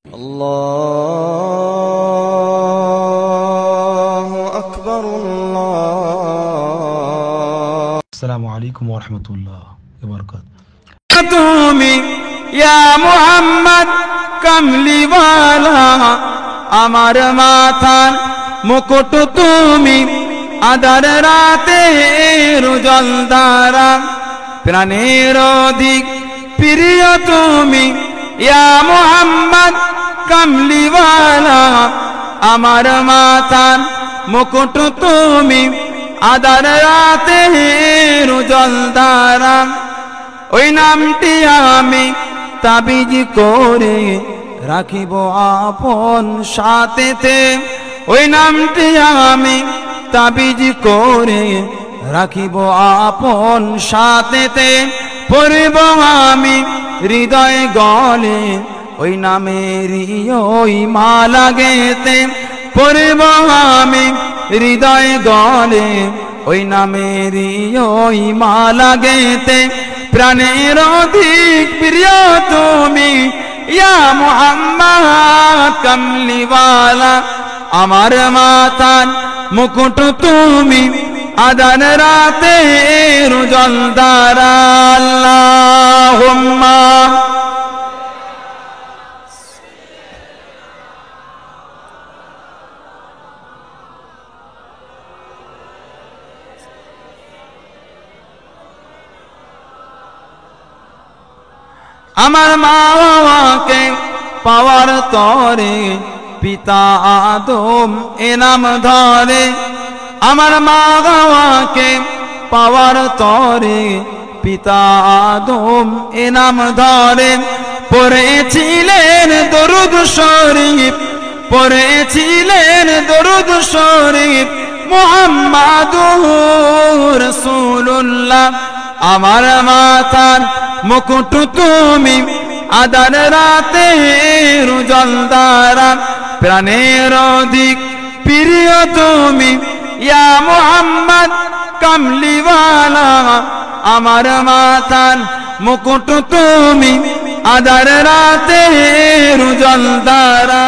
আল্লাহু আকবার আল্লাহ। আসসালামু আলাইকুম ওয়া রাহমাতুল্লাহি ওয়া বারাকাতুহু। তুমি ইয়া মুহাম্মদ কামলিওয়ালা, আমার মাথার মুকুট তুমি, আদার রাতের জলদারা, প্রাণের অধিক প্রিয় তুমি ইয়া মুহাম্মদ কামলিওয়ালা, আমার মাথার মুকুট তুমি, আদার রাতের জলদারা। ওই নামটি আমি তাবিজ করে রাখিব আপন সাথেতে, ওই নামটি আমি তাবিজ করে রাখিব আপন সাথেতে, পড়ব আমি হৃদয় গলে ওই নামেরই ওই মালা গেতে, পড়ব আমি হৃদয় গলে ওই নামেরই ওই মালা গেতে, প্রাণের অধিক প্রিয় তুমি ইয়া মুহাম্মদ কামলিওয়ালা, আমার মাথার মুকুট তুমি, আদান রাতের জলদারা। আল্লাহুম্মা আমার মা বাবাকে পাওয়ার তরে পিতা আদম এনাম ধরে, আমার মা বাবাকে পাওয়ার তরে পিতা আদম এনাম ধরে, পড়েছিলেন দরুদ শরীফ, পড়েছিলেন দরুদ শরীফ মুহাম্মাদুর রাসূলুল্লাহ, আমার মাথার মুকুট তুমি, আদার রাতের জলদারা, প্রাণের অধিক প্রিয় তুমি ইয়া মুহাম্মদ কামলিওয়ালা, আমার মাথার মুকুট তুমি, আদার রাতের জলদারা।